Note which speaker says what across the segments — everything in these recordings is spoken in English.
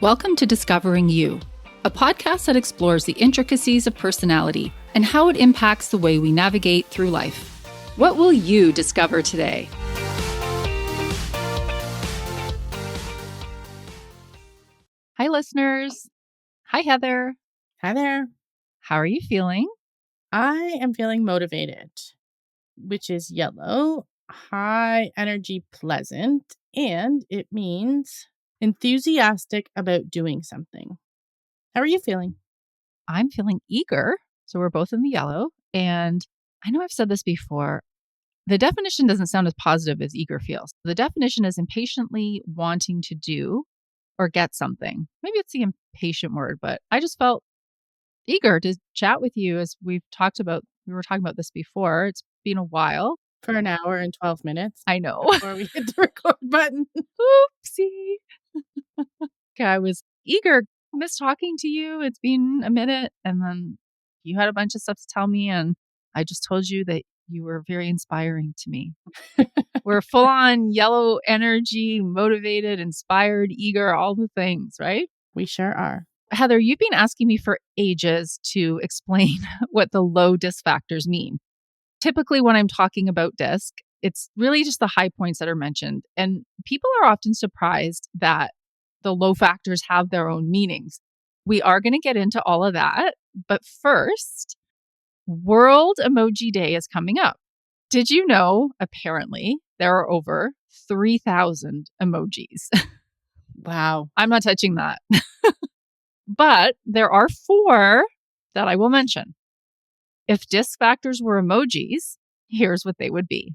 Speaker 1: Welcome to Discovering You, a podcast that explores the intricacies of personality and how it impacts the way we navigate through life. What will you discover today? Hi, listeners. Hi, Heather.
Speaker 2: Hi there.
Speaker 1: How are you feeling?
Speaker 2: I am feeling motivated, which is yellow, high energy, pleasant, and it means enthusiastic about doing something. How are you feeling?
Speaker 1: I'm feeling eager. So we're both in the yellow. And I know I've said this before. The definition doesn't sound as positive as eager feels. The definition is impatiently wanting to do or get something. Maybe it's the impatient word, but I just felt eager to chat with you as we were talking about this before. It's been a while.
Speaker 2: For an hour and 12 minutes
Speaker 1: I know.
Speaker 2: before we hit the record button.
Speaker 1: Oopsie. Okay, I was eager. Miss talking to you. It's been a minute. And then you had a bunch of stuff to tell me. And I just told you that you were very inspiring to me. We're full on yellow energy, motivated, inspired, eager, all the things, right?
Speaker 2: We sure are.
Speaker 1: Heather, you've been asking me for ages to explain what the low disc factors mean. Typically, when I'm talking about disc, it's really just the high points that are mentioned. And people are often surprised that the low factors have their own meanings. We are going to get into all of that. But first, World Emoji Day is coming up. Did you know, apparently, there are over 3,000 emojis?
Speaker 2: Wow.
Speaker 1: I'm not touching that. But there are 4 that I will mention. If disc factors were emojis, here's what they would be.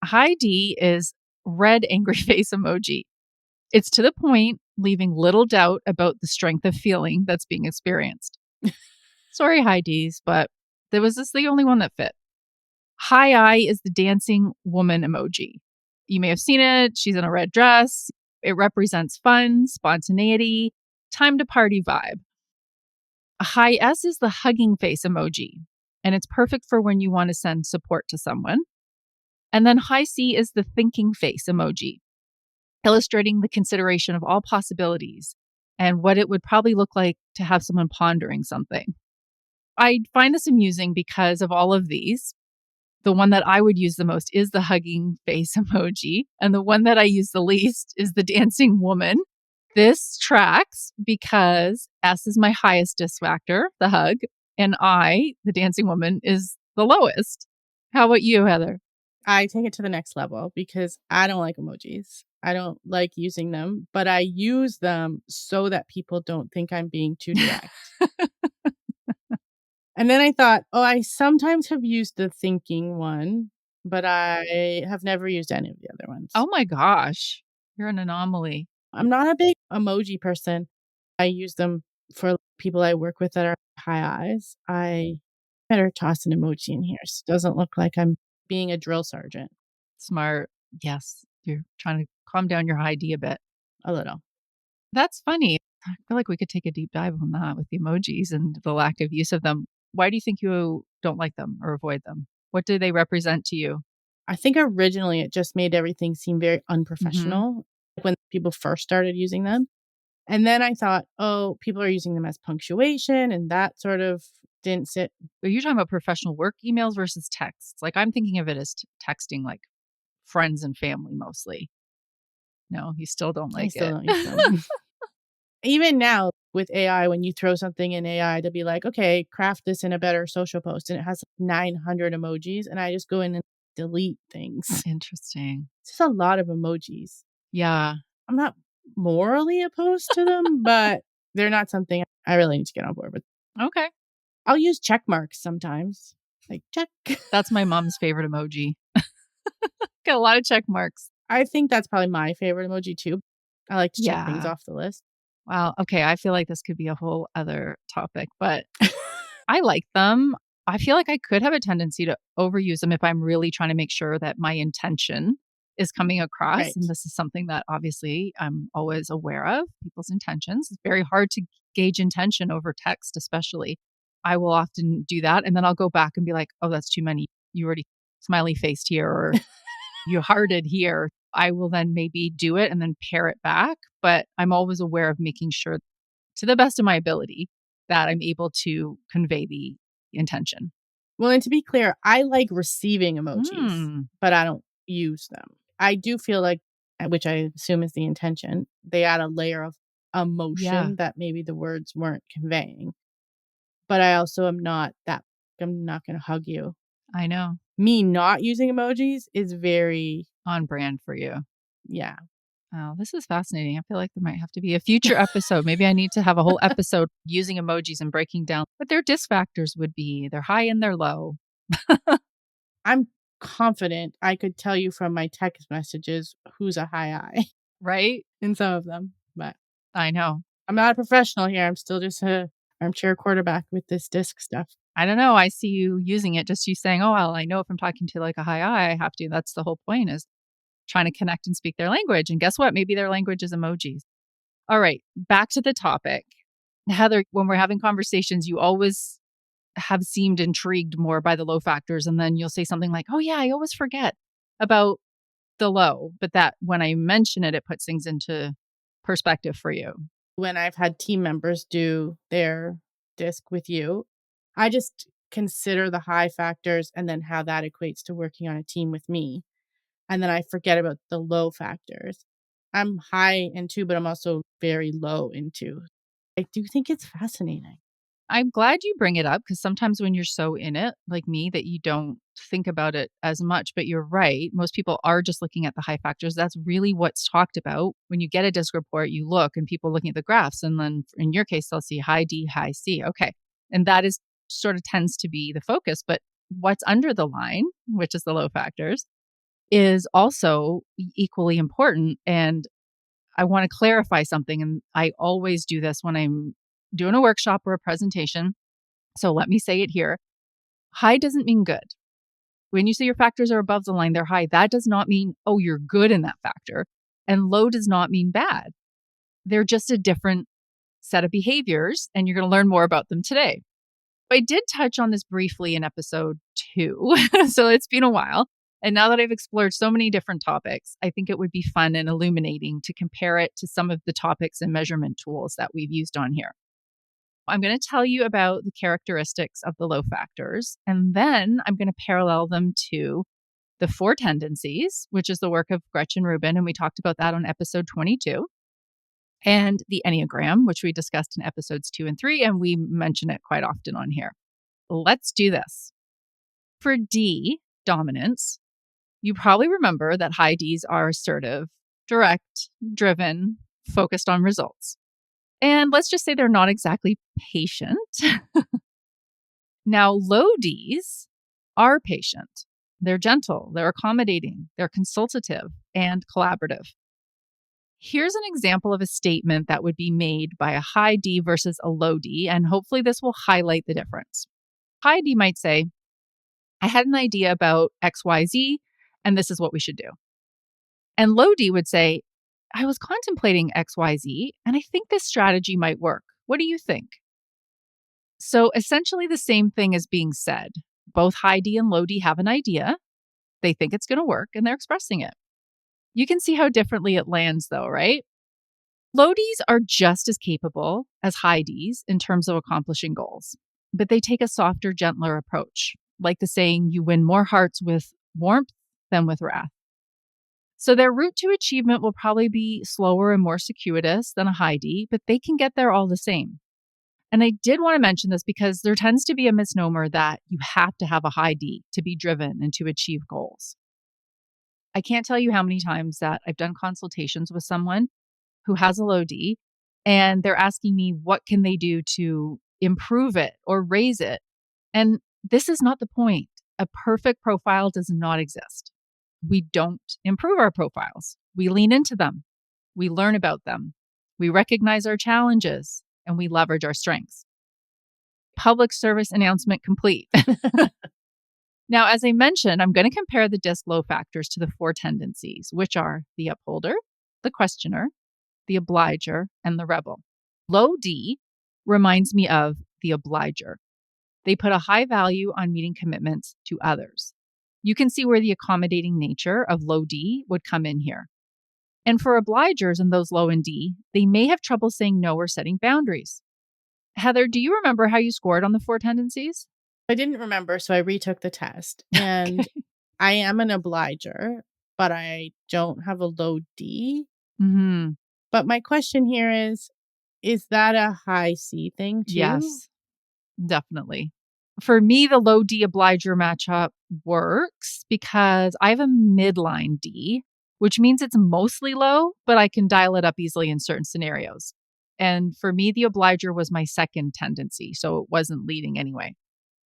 Speaker 1: High D is red angry face emoji. It's to the point, leaving little doubt about the strength of feeling that's being experienced. Sorry, high Ds, but this the only one that fit. High I is the dancing woman emoji. You may have seen it. She's in a red dress. It represents fun, spontaneity, time to party vibe. A high S is the hugging face emoji, and it's perfect for when you want to send support to someone. And then high C is the thinking face emoji, illustrating the consideration of all possibilities and what it would probably look like to have someone pondering something. I find this amusing because of all of these. The one that I would use the most is the hugging face emoji, and the one that I use the least is the dancing woman. This tracks because S is my highest disc factor, the hug, and I, the dancing woman, is the lowest. How about you, Heather?
Speaker 2: I take it to the next level because I don't like emojis. I don't like using them, but I use them so that people don't think I'm being too direct. And then I thought, I sometimes have used the thinking one, but I have never used any of the other ones.
Speaker 1: Oh my gosh, you're an anomaly.
Speaker 2: I'm not a big emoji person. I use them for people I work with that are high eyes. I better toss an emoji in here so it doesn't look like I'm being a drill sergeant.
Speaker 1: Smart. Yes, you're trying to calm down your high D a bit.
Speaker 2: A little.
Speaker 1: That's funny. I feel like we could take a deep dive on that with the emojis and the lack of use of them. Why do you think you don't like them or avoid them? What do they represent to you?
Speaker 2: I think originally it just made everything seem very unprofessional when people first started using them. And then I thought, people are using them as punctuation, and that sort of didn't sit.
Speaker 1: Are you talking about professional work emails versus texts? Like I'm thinking of it as texting, like friends and family mostly. No, you still don't like it.
Speaker 2: Don't use them. Even now with AI, when you throw something in AI to be like, okay, craft this in a better social post, and it has 900 emojis, and I just go in and delete things.
Speaker 1: Interesting.
Speaker 2: It's just a lot of emojis.
Speaker 1: Yeah.
Speaker 2: I'm not morally opposed to them, but they're not something I really need to get on board with.
Speaker 1: Okay.
Speaker 2: I'll use check marks sometimes. Like, check.
Speaker 1: That's my mom's favorite emoji. Got a lot of check marks.
Speaker 2: I think that's probably my favorite emoji too. I like to check things off the list.
Speaker 1: Wow. Okay. I feel like this could be a whole other topic, but I like them. I feel like I could have a tendency to overuse them if I'm really trying to make sure that my intention is coming across.
Speaker 2: Right.
Speaker 1: And this is something that obviously I'm always aware of, people's intentions. It's very hard to gauge intention over text, especially. I will often do that. And then I'll go back and be like, oh, that's too many. You already smiley faced here or you hearted here. I will then maybe do it and then pare it back. But I'm always aware of making sure, to the best of my ability, that I'm able to convey the intention.
Speaker 2: Well, and to be clear, I like receiving emojis, but I don't use them. I do feel like, which I assume is the intention, they add a layer of emotion that maybe the words weren't conveying. But I also am not that, I'm not going to hug you.
Speaker 1: I know.
Speaker 2: Me not using emojis is very
Speaker 1: On brand for you.
Speaker 2: Yeah.
Speaker 1: Oh, this is fascinating. I feel like there might have to be a future episode. Maybe I need to have a whole episode using emojis and breaking down what their disc factors would be, their high and their low.
Speaker 2: I'm confident I could tell you from my text messages who's a high I.
Speaker 1: Right?
Speaker 2: In some of them, but
Speaker 1: I know.
Speaker 2: I'm not a professional here. I'm still just a armchair quarterback with this disc stuff.
Speaker 1: I don't know. I see you using it, just you saying, oh, well, I know if I'm talking to like a high I have to. That's the whole point, is trying to connect and speak their language. And guess what? Maybe their language is emojis. All right, back to the topic. Heather, when we're having conversations, you always have seemed intrigued more by the low factors. And then you'll say something like, oh, yeah, I always forget about the low. But that when I mention it, it puts things into perspective for you.
Speaker 2: When I've had team members do their disc with you, I just consider the high factors and then how that equates to working on a team with me. And then I forget about the low factors. I'm high in 2, but I'm also very low in 2. I do think it's fascinating.
Speaker 1: I'm glad you bring it up, because sometimes when you're so in it, like me, that you don't think about it as much. But you're right. Most people are just looking at the high factors. That's really what's talked about. When you get a disc report, you look and people looking at the graphs. And then in your case, they'll see high D, high C. Okay. And that is sort of tends to be the focus. But what's under the line, which is the low factors, is also equally important. And I want to clarify something. And I always do this when I'm doing a workshop or a presentation. So let me say it here. High doesn't mean good. When you say your factors are above the line, they're high, that does not mean, oh, you're good in that factor. And low does not mean bad. They're just a different set of behaviors, and you're going to learn more about them today. I did touch on this briefly in episode 2, so it's been a while. And now that I've explored so many different topics, I think it would be fun and illuminating to compare it to some of the topics and measurement tools that we've used on here. I'm going to tell you about the characteristics of the low factors, and then I'm going to parallel them to the 4 tendencies, which is the work of Gretchen Rubin, and we talked about that on episode 22, and the Enneagram, which we discussed in episodes 2 and 3, and we mention it quite often on here. Let's do this. For D, dominance, you probably remember that high Ds are assertive, direct, driven, focused on results. And let's just say they're not exactly patient. Now, low Ds are patient. They're gentle, they're accommodating, they're consultative, and collaborative. Here's an example of a statement that would be made by a high D versus a low D, and hopefully this will highlight the difference. High D might say, I had an idea about XYZ, and this is what we should do. And low D would say, I was contemplating XYZ, and I think this strategy might work. What do you think? So essentially the same thing is being said. Both high D and low D have an idea. They think it's going to work, and they're expressing it. You can see how differently it lands, though, right? Low Ds are just as capable as high Ds in terms of accomplishing goals, but they take a softer, gentler approach. Like the saying, you win more hearts with warmth than with wrath. So their route to achievement will probably be slower and more circuitous than a high D, but they can get there all the same. And I did want to mention this because there tends to be a misnomer that you have to have a high D to be driven and to achieve goals. I can't tell you how many times that I've done consultations with someone who has a low D, and they're asking me what can they do to improve it or raise it. And this is not the point. A perfect profile does not exist. We don't improve our profiles. We lean into them. We learn about them. We recognize our challenges, and we leverage our strengths. Public service announcement complete. Now, as I mentioned, I'm going to compare the DISC low factors to the 4 tendencies, which are the upholder, the questioner, the obliger, and the rebel. Low D reminds me of the obliger. They put a high value on meeting commitments to others. You can see where the accommodating nature of low D would come in here. And for obligers and those low in D, they may have trouble saying no or setting boundaries. Heather, do you remember how you scored on the 4 tendencies?
Speaker 2: I didn't remember, so I retook the test. And
Speaker 1: Okay.
Speaker 2: I am an obliger, but I don't have a low D.
Speaker 1: Mm-hmm.
Speaker 2: But my question here is that a high C thing too?
Speaker 1: Yes, definitely. For me, the low D obliger matchup works because I have a midline D, which means it's mostly low, but I can dial it up easily in certain scenarios. And for me, the obliger was my second tendency, so it wasn't leading anyway.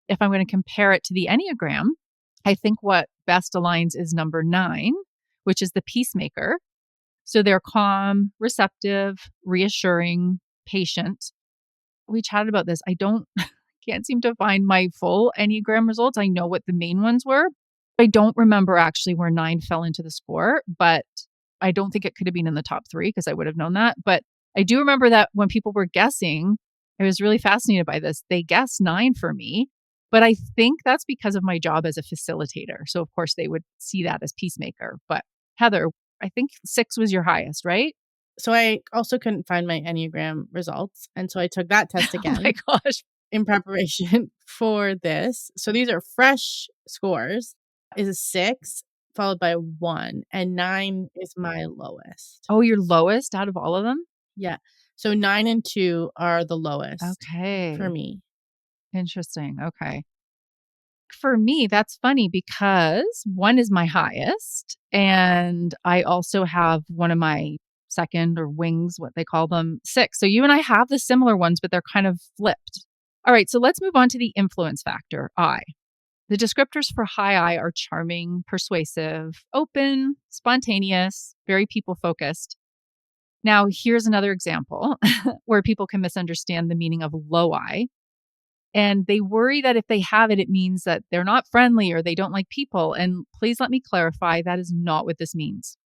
Speaker 1: If I'm going to compare it to the Enneagram, I think what best aligns is number 9, which is the peacemaker. So they're calm, receptive, reassuring, patient. We chatted about this. I can't seem to find my full Enneagram results. I know what the main ones were. I don't remember actually where 9 fell into the score, but I don't think it could have been in the top 3 because I would have known that. But I do remember that when people were guessing, I was really fascinated by this. They guessed 9 for me, but I think that's because of my job as a facilitator. So of course they would see that as peacemaker. But Heather, I think 6 was your highest, right?
Speaker 2: So I also couldn't find my Enneagram results. And so I took that test
Speaker 1: Oh
Speaker 2: again
Speaker 1: my gosh.
Speaker 2: in preparation for this. So these are fresh scores. Is a 6 followed by 1, and 9 is my lowest.
Speaker 1: Oh, your lowest out of all of them?
Speaker 2: Yeah. So 9 and 2 are the lowest
Speaker 1: Okay.
Speaker 2: for me.
Speaker 1: Interesting. Okay. For me, that's funny because 1 is my highest. And I also have one of my second or wings, what they call them, 6. So you and I have the similar ones, but they're kind of flipped. All right. So let's move on to the influence factor, I. The descriptors for high I are charming, persuasive, open, spontaneous, very people focused. Now, here's another example where people can misunderstand the meaning of low I. And they worry that if they have it, it means that they're not friendly or they don't like people. And please let me clarify, that is not what this means.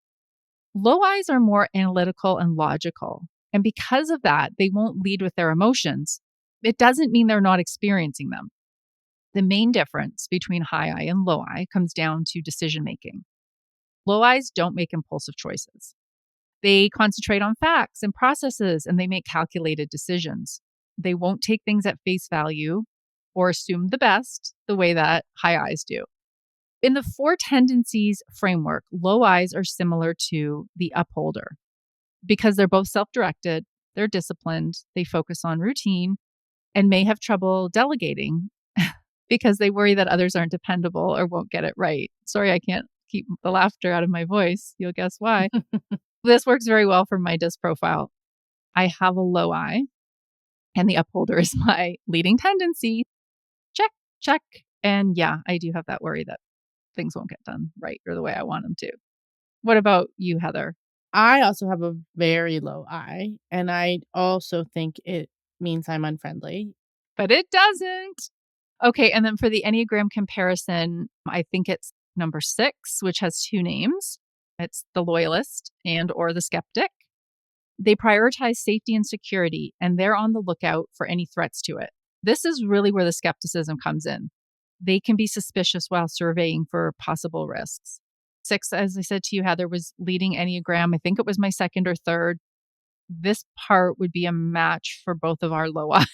Speaker 1: Low I's are more analytical and logical. And because of that, they won't lead with their emotions. It doesn't mean they're not experiencing them. The main difference between high I and low I comes down to decision making. Low I's don't make impulsive choices. They concentrate on facts and processes, and they make calculated decisions. They won't take things at face value or assume the best the way that high I's do. In the 4 tendencies framework, low I's are similar to the upholder because they're both self-directed, they're disciplined, they focus on routine, and may have trouble delegating because they worry that others aren't dependable or won't get it right. Sorry, I can't keep the laughter out of my voice. You'll guess why. This works very well for my disc profile. I have a low I, and the upholder is my leading tendency. Check, check. And yeah, I do have that worry that things won't get done right or the way I want them to. What about you, Heather?
Speaker 2: I also have a very low I, and I also think it means I'm unfriendly.
Speaker 1: But it doesn't. Okay, and then for the Enneagram comparison, I think it's number 6, which has 2 names. It's the loyalist and or the skeptic. They prioritize safety and security, and they're on the lookout for any threats to it. This is really where the skepticism comes in. They can be suspicious while surveying for possible risks. 6, as I said to you, Heather, was leading Enneagram. I think it was my second or third. This part would be a match for both of our low I's.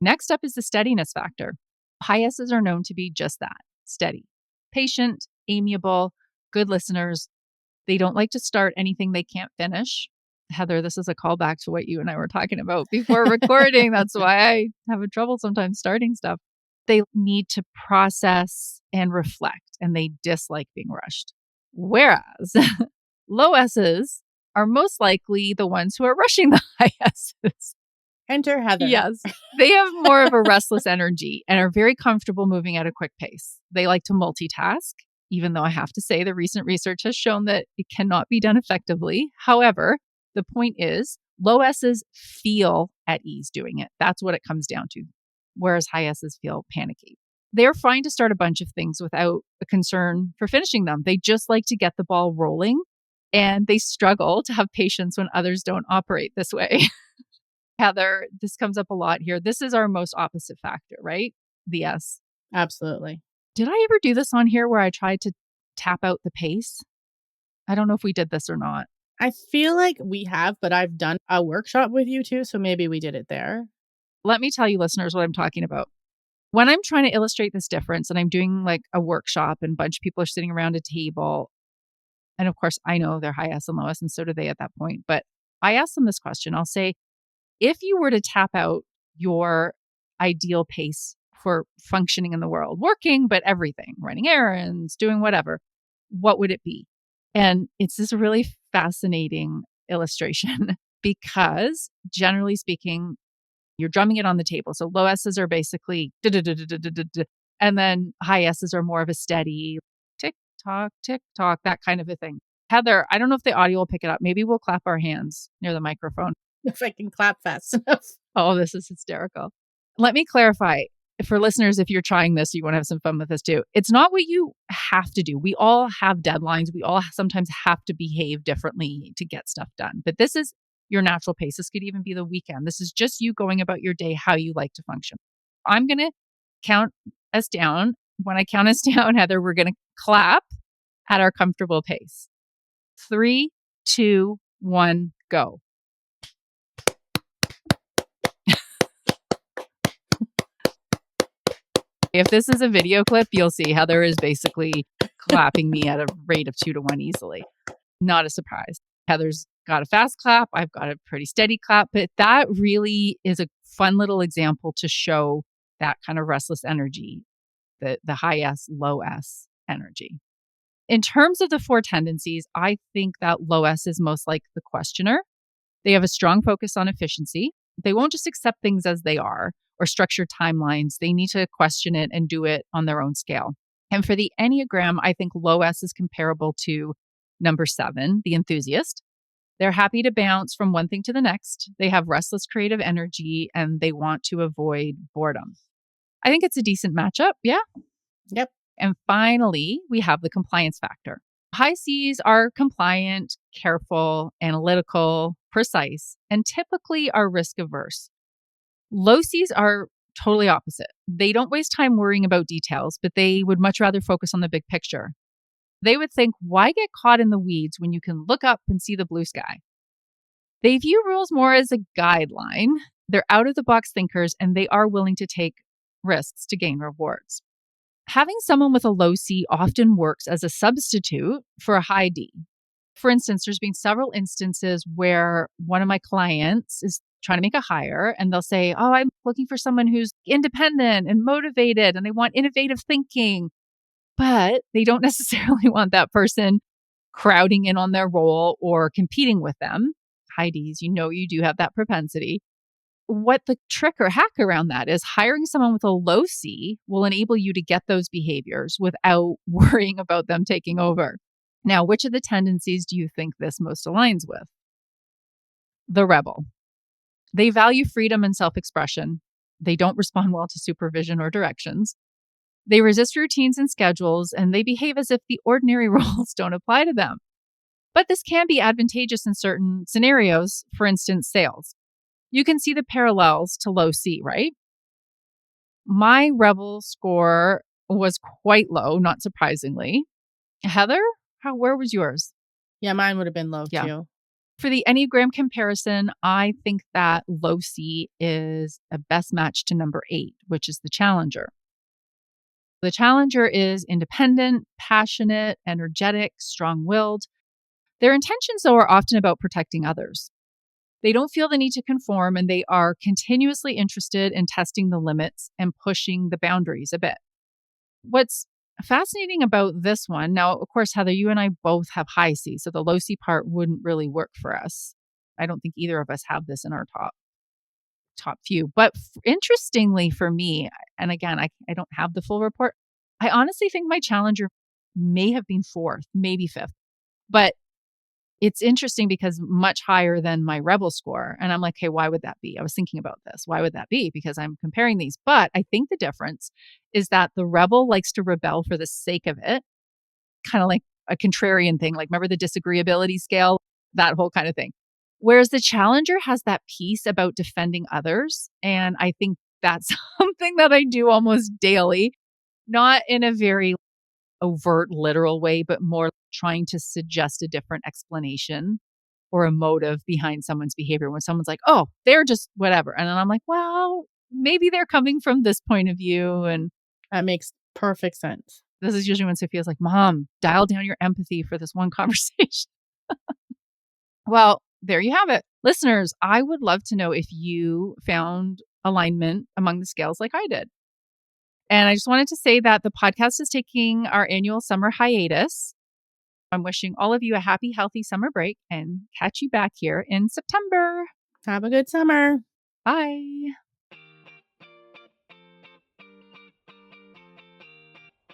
Speaker 1: Next up is the steadiness factor. High S's are known to be just that, steady, patient, amiable, good listeners. They don't like to start anything they can't finish. Heather, this is a callback to what you and I were talking about before recording. That's why I have a trouble sometimes starting stuff. They need to process and reflect, and they dislike being rushed. Whereas low S's are most likely the ones who are rushing the high S's.
Speaker 2: Enter Heather.
Speaker 1: Yes. They have more of a restless energy and are very comfortable moving at a quick pace. They like to multitask, even though I have to say the recent research has shown that it cannot be done effectively. However, the point is low S's feel at ease doing it. That's what it comes down to, whereas high S's feel panicky. They're fine to start a bunch of things without a concern for finishing them. They just like to get the ball rolling, and they struggle to have patience when others don't operate this way. Heather, this comes up a lot here. This is our most opposite factor, right? The S.
Speaker 2: Absolutely.
Speaker 1: Did I ever do this on here where I tried to tap out the pace? I don't know if we did this or not.
Speaker 2: I feel like we have, but I've done a workshop with you too, so maybe we did it there.
Speaker 1: Let me tell you, listeners, what I'm talking about. When I'm trying to illustrate this difference and I'm doing like a workshop and a bunch of people are sitting around a table, and of course, I know they're high S and low S, and so do they at that point. But I ask them this question. I'll say, if you were to tap out your ideal pace for functioning in the world, working, but everything, running errands, doing whatever, what would it be? And it's this really fascinating illustration because generally speaking, you're drumming it on the table. So low S's are basically, and then high S's are more of a steady tick tock, that kind of a thing. Heather, I don't know if the audio will pick it up. Maybe we'll clap our hands near the microphone.
Speaker 2: If I can clap fast enough.
Speaker 1: Oh, this is hysterical. Let me clarify for listeners, if you're trying this, you want to have some fun with this too. It's not what you have to do. We all have deadlines. We all sometimes have to behave differently to get stuff done. But this is your natural pace. This could even be the weekend. This is just you going about your day, how you like to function. I'm going to count us down. When I count us down, Heather, we're going to clap at our comfortable pace. 3, 2, 1, go. If this is a video clip, you'll see Heather is basically clapping me at a rate of 2 to 1 easily. Not a surprise. Heather's got a fast clap. I've got a pretty steady clap. But that really is a fun little example to show that kind of restless energy, the high S, low S energy. In terms of the 4 tendencies, I think that low S is most like the questioner. They have a strong focus on efficiency. They won't just accept things as they are or structure timelines. They need to question it and do it on their own scale. And for the Enneagram, I think low S is comparable to number 7, the enthusiast. They're happy to bounce from one thing to the next. They have restless creative energy and they want to avoid boredom. I think it's a decent matchup. Yeah.
Speaker 2: Yep.
Speaker 1: And finally, we have the compliance factor. High Cs are compliant, careful, analytical, precise, and typically are risk averse. Low Cs are totally opposite. They don't waste time worrying about details, but they would much rather focus on the big picture. They would think, why get caught in the weeds when you can look up and see the blue sky? They view rules more as a guideline. They're out of the box thinkers and they are willing to take risks to gain rewards. Having someone with a low C often works as a substitute for a high D. For instance, there's been several instances where one of my clients is trying to make a hire and they'll say, oh, I'm looking for someone who's independent and motivated and they want innovative thinking, but they don't necessarily want that person crowding in on their role or competing with them. High Ds, you know, you do have that propensity. What the trick or hack around that is hiring someone with a low C will enable you to get those behaviors without worrying about them taking over. Now, which of the tendencies do you think this most aligns with? The rebel. They value freedom and self-expression. They don't respond well to supervision or directions. They resist routines and schedules, and they behave as if the ordinary rules don't apply to them. But this can be advantageous in certain scenarios, for instance, sales. You can see the parallels to low C, right? My rebel score was quite low, not surprisingly. Heather, where was yours?
Speaker 2: Yeah, mine would have been low too.
Speaker 1: For the Enneagram comparison, I think that low C is a best match to number 8, which is the challenger. The challenger is independent, passionate, energetic, strong-willed. Their intentions, though, are often about protecting others. They don't feel the need to conform, and they are continuously interested in testing the limits and pushing the boundaries a bit. What's fascinating about this one, now, of course, Heather, you and I both have high C, so the low C part wouldn't really work for us. I don't think either of us have this in our top few. But interestingly for me, and again, I don't have the full report, I honestly think my challenger may have been 4th, maybe 5th. But it's interesting because much higher than my rebel score. And I'm like, hey, why would that be? I was thinking about this. Why would that be? Because I'm comparing these. But I think the difference is that the rebel likes to rebel for the sake of it, kind of like a contrarian thing. Like, remember the disagreeability scale, that whole kind of thing. Whereas the challenger has that piece about defending others. And I think that's something that I do almost daily. Not in a very overt, literal way, but more trying to suggest a different explanation or a motive behind someone's behavior. When someone's like, oh, they're just whatever. And then I'm like, well, maybe they're coming from this point of view. And
Speaker 2: That makes perfect sense.
Speaker 1: this is usually when Sophia's like, Mom, dial down your empathy for this one conversation. Well, there you have it. Listeners, I would love to know if you found alignment among the scales like I did. And I just wanted to say that the podcast is taking our annual summer hiatus. I'm wishing all of you a happy, healthy summer break and catch you back here in September.
Speaker 2: Have a good summer.
Speaker 1: Bye.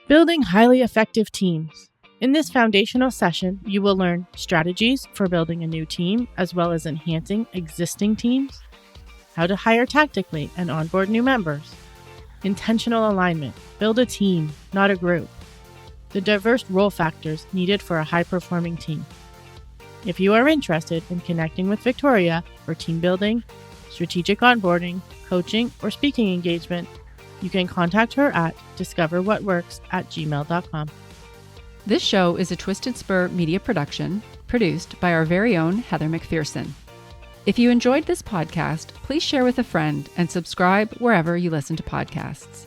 Speaker 2: Building highly effective teams. In this foundational session, you will learn strategies for building a new team, as well as enhancing existing teams, how to hire tactically and onboard new members, intentional alignment, build a team, not a group, the diverse role factors needed for a high-performing team. If you are interested in connecting with Victoria for team building, strategic onboarding, coaching, or speaking engagement, you can contact her at discoverwhatworks@gmail.com.
Speaker 1: This show is a Twisted Spur media production produced by our very own Heather McPherson. If you enjoyed this podcast, please share with a friend and subscribe wherever you listen to podcasts.